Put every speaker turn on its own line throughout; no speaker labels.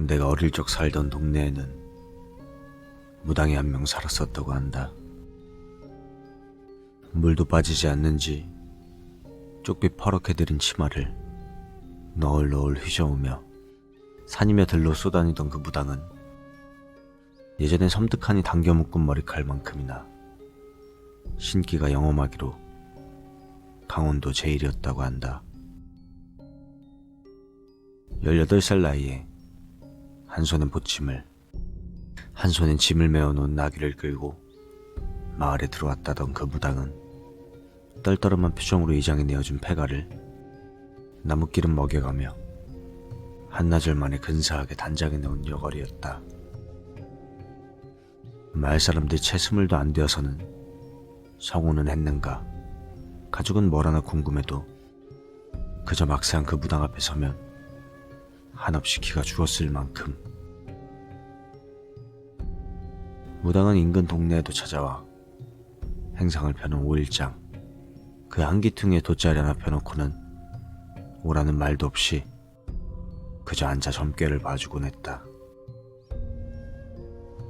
내가 어릴 적 살던 동네에는 무당이 한 명 살았었다고 한다. 물도 빠지지 않는지 쪽빛 퍼렇게 들인 치마를 너울너울 휘저으며 산이며 들로 쏘다니던 그 무당은 예전에 섬뜩하니 당겨 묶은 머리칼만큼이나 신기가 영험하기로 강원도 제일이었다고 한다. 18살 나이에 한 손엔 보침을, 한 손엔 짐을 메어놓은 나귀를 끌고 마을에 들어왔다던 그 무당은 떨떠름한 표정으로 이장에 내어준 패가를 나뭇기름 먹여가며 한나절 만에 근사하게 단장해 놓은 여걸이었다. 마을 사람들이 채 스물도 안 되어서는 성우는 했는가, 가족은 뭘 하나 궁금해도 그저 막상 그 무당 앞에 서면 한없이 기가 죽었을 만큼. 무당은 인근 동네에도 찾아와 행상을 펴는 5일장, 그 한기퉁에 돗자리 하나 펴놓고는 오라는 말도 없이 그저 앉아 점괘를 봐주곤 했다.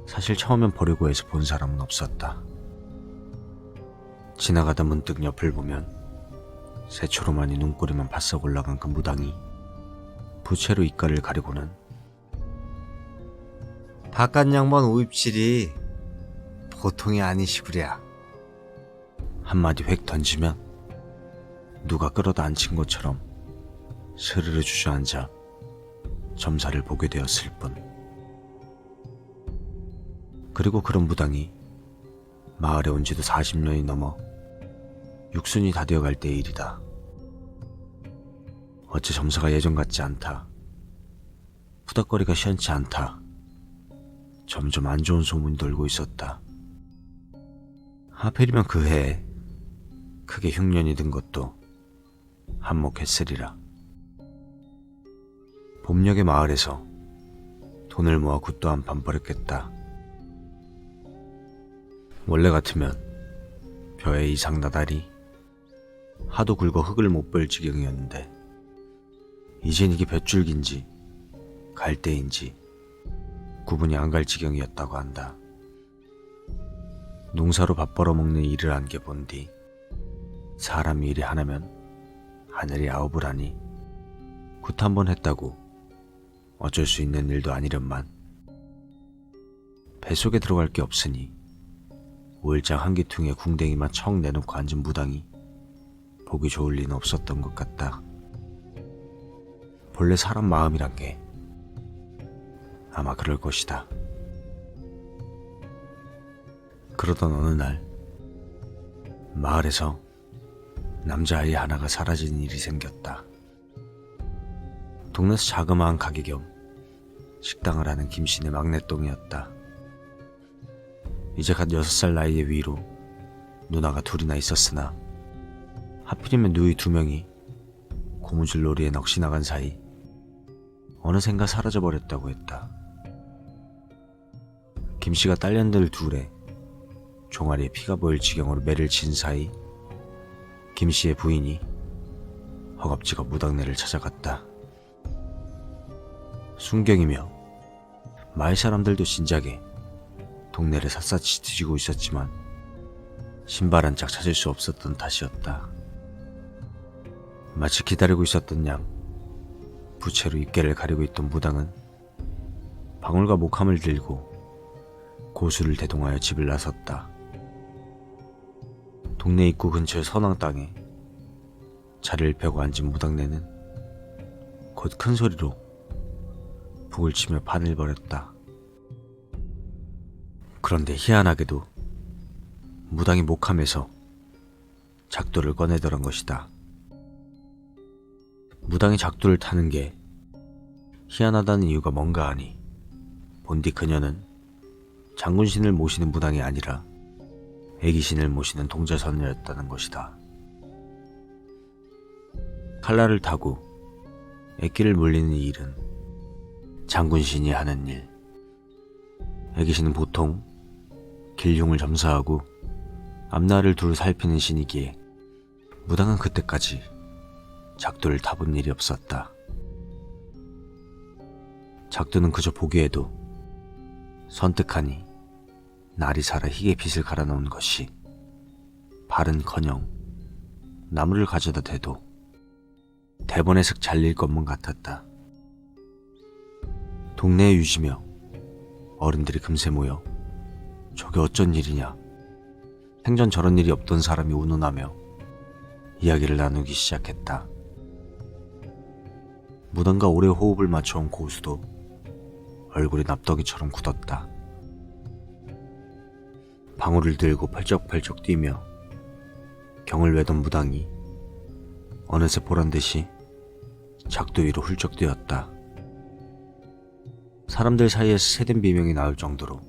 사실 처음엔 보려고 해서 본 사람은 없었다. 지나가다 문득 옆을 보면 새초로만이 눈꼬리만 바싹 올라간 그 무당이 부채로 이깔을 가리고는 바깥 양반 오입질이 보통이 아니시구랴 한마디 획 던지면 누가 끌어다 앉힌 것처럼 스르르 주저앉아 점사를 보게 되었을 뿐. 그리고 그런 무당이 마을에 온 지도 40년이 넘어 육순이 다 되어갈 때의 일이다. 어째 점사가 예전 같지 않다. 푸닥거리가 시원치 않다. 점점 안 좋은 소문이 돌고 있었다. 하필이면 그 해에 크게 흉년이 든 것도 한몫했으리라. 봄녘의 마을에서 돈을 모아 굿도 한 판 벌였겠다. 원래 같으면 벼에 이상 나달이 하도 굵어 흙을 못 뺄 지경이었는데 이젠 이게 볏줄기인지 갈대인지 구분이 안 갈 지경이었다고 한다. 농사로 밥 벌어먹는 일을 한 게 본 뒤 사람이 일이 하나면 하늘이 아홉을 하니 굿 한 번 했다고 어쩔 수 있는 일도 아니련만 뱃속에 들어갈 게 없으니 5일장 한기퉁에 궁뎅이만 척 내놓고 앉은 무당이 보기 좋을 리는 없었던 것 같다. 본래 사람 마음이란 게 아마 그럴 것이다. 그러던 어느 날 마을에서 남자아이 하나가 사라진 일이 생겼다. 동네에서 자그마한 가게 겸 식당을 하는 김씨네 막내똥이었다. 이제 갓 6살 나이의 위로 누나가 둘이나 있었으나 하필이면 누이 2명이 고무줄 놀이에 넋이 나간 사이 어느샌가 사라져버렸다고 했다. 김씨가 딸년들 둘에 종아리에 피가 보일 지경으로 매를 친 사이 김씨의 부인이 허겁지겁 무당네를 찾아갔다. 순경이며 마을 사람들도 진작에 동네를 샅샅이 뒤지고 있었지만 신발 한 짝 찾을 수 없었던 탓이었다. 마치 기다리고 있었던 양 부채로 입게를 가리고 있던 무당은 방울과 목함을 들고 고수를 대동하여 집을 나섰다. 동네 입구 근처의 선왕 땅에 자리를 펴고 앉은 무당네는 곧 큰 소리로 북을 치며 판을 벌였다. 그런데 희한하게도 무당이 목함에서 작두를 꺼내더란 것이다. 무당이 작두를 타는 게 희한하다는 이유가 뭔가 하니 본디 그녀는 장군신을 모시는 무당이 아니라 애기신을 모시는 동자선녀였다는 것이다. 칼날을 타고 애기를 물리는 이 일은 장군신이 하는 일. 애기신은 보통 길흉을 점사하고 앞날을 두루 살피는 신이기에 무당은 그때까지 작두를 타본 일이 없었다. 작두는 그저 보기에도 선뜩하니 날이 살아 희게 빛을 갈아넣은 것이 발은커녕 나무를 가져다 대도 대번에 슥 잘릴 것만 같았다. 동네에 유지며 어른들이 금세 모여 저게 어쩐 일이냐, 생전 저런 일이 없던 사람이 운운하며 이야기를 나누기 시작했다. 무당과 오래 호흡을 맞춰온 고수도 얼굴이 납덩이처럼 굳었다. 방울을 들고 펄쩍펄쩍 뛰며 경을 외던 무당이 어느새 보란듯이 작두 위로 훌쩍 뛰었다. 사람들 사이에서 새된 비명이 나올 정도로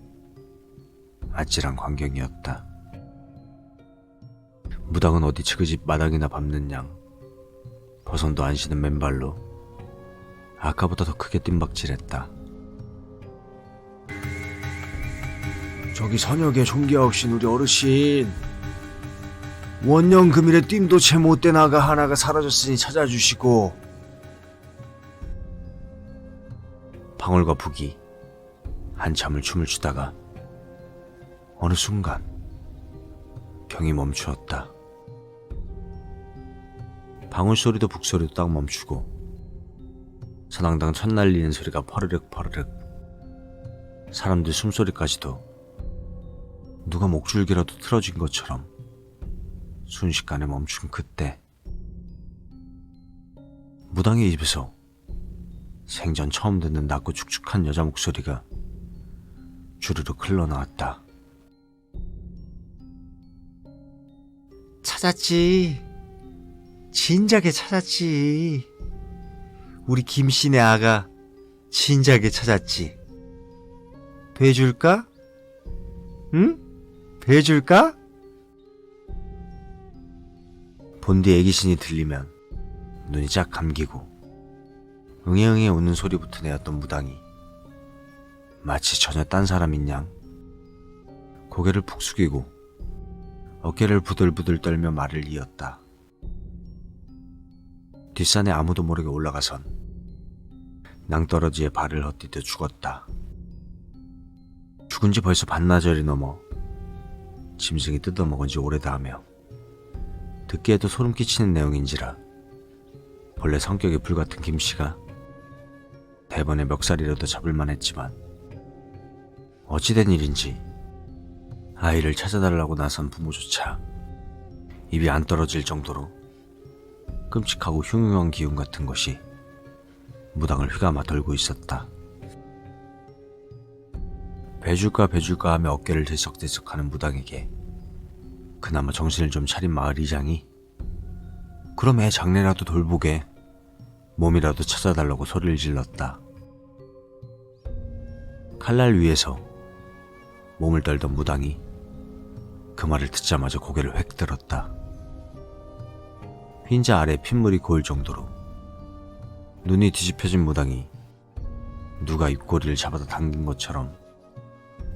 아찔한 광경이었다. 무당은 어디 지그집 마당이나 밟는 양 버선도 안 쉬는 맨발로 아까보다 더 크게 뜀박질했다. 저기 선역에 존귀하옵신 우리 어르신, 원년금일에 뜀도 채 못된 아가 하나가 사라졌으니 찾아주시고. 방울과 북이 한참을 춤을 추다가 어느 순간 경이 멈추었다. 방울 소리도 북 소리도 딱 멈추고 선앙당 천 날리는 소리가 퍼르륵 퍼르륵, 사람들 숨소리까지도 누가 목줄기라도 틀어진 것처럼 순식간에 멈춘 그때 무당의 입에서 생전 처음 듣는 낮고 축축한 여자 목소리가 주르륵 흘러나왔다. 찾았지. 진작에 찾았지. 우리 김씨네 아가 진작에 찾았지. 배줄까? 응? 배줄까? 본디 애기신이 들리면 눈이 쫙 감기고 응애응애 웃는 소리부터 내었던 무당이 마치 전혀 딴 사람인 양 고개를 푹 숙이고 어깨를 부들부들 떨며 말을 이었다. 뒷산에 아무도 모르게 올라가선 낭떠러지에 발을 헛디뎌 죽었다. 죽은 지 벌써 반나절이 넘어 짐승이 뜯어먹은 지 오래다 하며 듣기에도 소름 끼치는 내용인지라 본래 성격이 불같은 김씨가 대번에 멱살이라도 잡을만 했지만 어찌된 일인지 아이를 찾아달라고 나선 부모조차 입이 안 떨어질 정도로 끔찍하고 흉흉한 기운 같은 것이 무당을 휘감아 돌고 있었다. 배줄까 배줄까 하며 어깨를 들썩들썩하는 무당에게 그나마 정신을 좀 차린 마을 이장이 그럼 애 장례라도 돌보게 몸이라도 찾아달라고 소리를 질렀다. 칼날 위에서 몸을 떨던 무당이 그 말을 듣자마자 고개를 획 들었다. 흰자 아래 핏물이 고일 정도로 눈이 뒤집혀진 무당이 누가 입꼬리를 잡아다 당긴 것처럼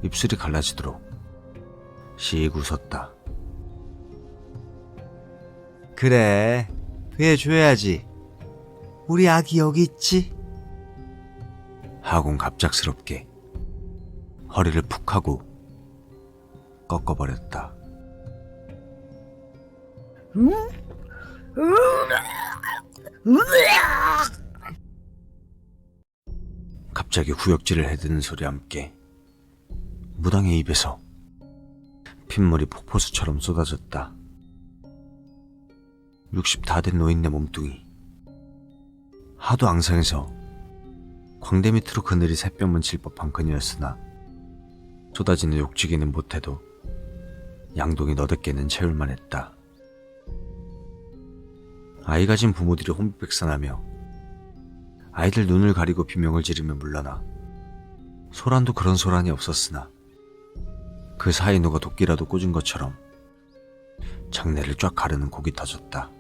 입술이 갈라지도록 씩 웃었다. 그래, 회줘야지. 우리 아기 여기 있지? 하곤 갑작스럽게 허리를 푹 하고 꺾어버렸다. 갑자기 구역질을 해대는 소리와 함께 무당의 입에서 핏물이 폭포수처럼 쏟아졌다. 60 다 된 노인네 몸뚱이. 하도 앙상해서 광대 밑으로 그늘이 새벽만 칠 법한 그녀였으나 쏟아지는 욕지기는 못해도 양동이 너댓개는 채울만 했다. 아이 가진 부모들이 혼비백산하며 아이들 눈을 가리고 비명을 지르며 물러나 소란도 그런 소란이 없었으나 그 사이 누가 도끼라도 꽂은 것처럼 장내를 쫙 가르는 곡이 터졌다.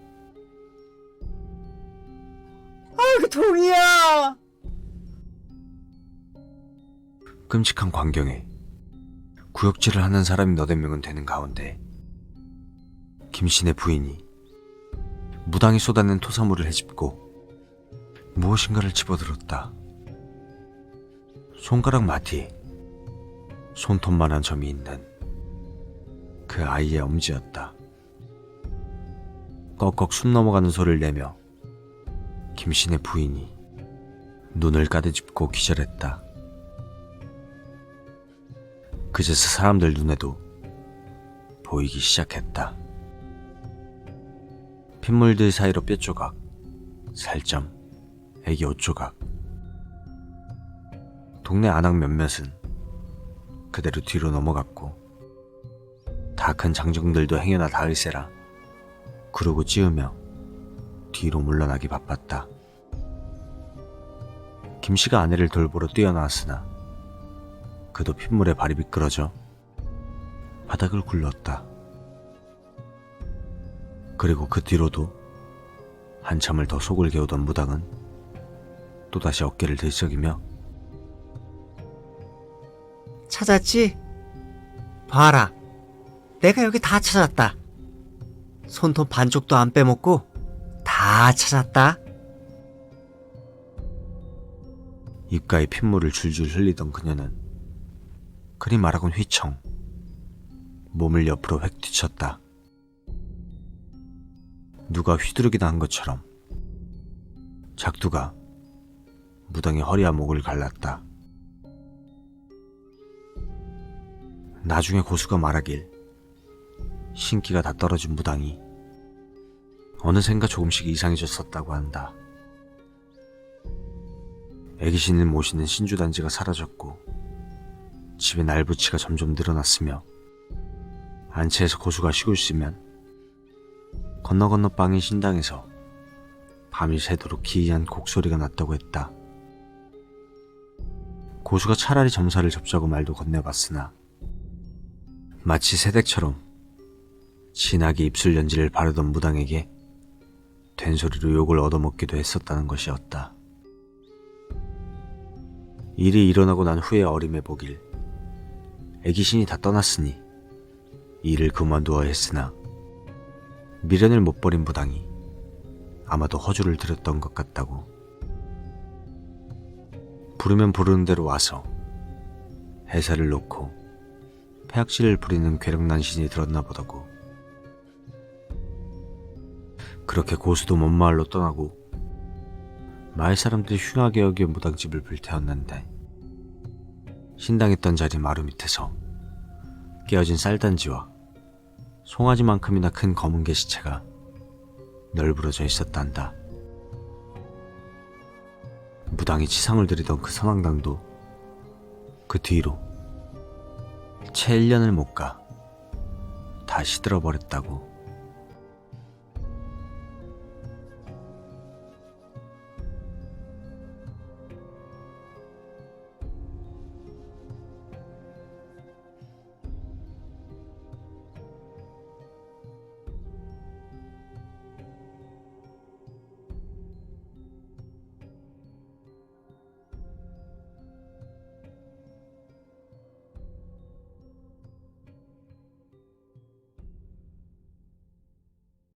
그 동이야!
끔찍한 광경에 구역질을 하는 사람이 너댓 명은 되는 가운데 김씨네 부인이 무당이 쏟아낸 토사물을 헤집고 무엇인가를 집어들었다. 손가락 마디, 손톱만한 점이 있는 그 아이의 엄지였다. 꺽꺽 숨 넘어가는 소리를 내며 김씨네 부인이 눈을 가득 짚고 기절했다. 그제서 사람들 눈에도 보이기 시작했다. 핏물들 사이로 뼈조각, 살점, 애기 옷조각. 동네 안악 몇몇은 그대로 뒤로 넘어갔고 다 큰 장정들도 행여나 닿을세라 구르고 찌우며 뒤로 물러나기 바빴다. 김씨가 아내를 돌보러 뛰어나왔으나 그도 핏물에 발이 미끄러져 바닥을 굴렀다. 그리고 그 뒤로도 한참을 더 속을 개우던 무당은 또다시 어깨를 들썩이며
찾았지? 봐라, 내가 여기 다 찾았다. 손톱 반쪽도 안 빼먹고 다 찾았다.
입가에 핏물을 줄줄 흘리던 그녀는 그리 말하곤 휘청 몸을 옆으로 획 뒤쳤다. 누가 휘두르기나 한 것처럼 작두가 무당의 허리와 목을 갈랐다. 나중에 고수가 말하길 신기가 다 떨어진 무당이 어느샌가 조금씩 이상해졌었다고 한다. 애기신을 모시는 신주단지가 사라졌고 집에 날부치가 점점 늘어났으며 안채에서 고수가 쉬고 있으면 건너 방의 신당에서 밤이 새도록 기이한 곡소리가 났다고 했다. 고수가 차라리 점사를 접자고 말도 건네봤으나 마치 새댁처럼 진하게 입술 연지를 바르던 무당에게 된소리로 욕을 얻어먹기도 했었다는 것이었다. 일이 일어나고 난 후에 어림해 보길 애기신이 다 떠났으니 일을 그만두어야 했으나 미련을 못 버린 무당이 아마도 허주를 들였던 것 같다고. 부르면 부르는 대로 와서 해사를 놓고 폐악질을 부리는 괴력난 신이 들었나 보다고. 그렇게 고수도 먼 마을로 떠나고 마을 사람들이 흉하게 여겨 무당집을 불태웠는데 신당했던 자리 마루 밑에서 깨어진 쌀단지와 송아지만큼이나 큰 검은 개시체가 널브러져 있었단다. 무당이 치상을 들이던 그 선왕당도 그 뒤로 채 1년을 못 가 다 시들어버렸다고.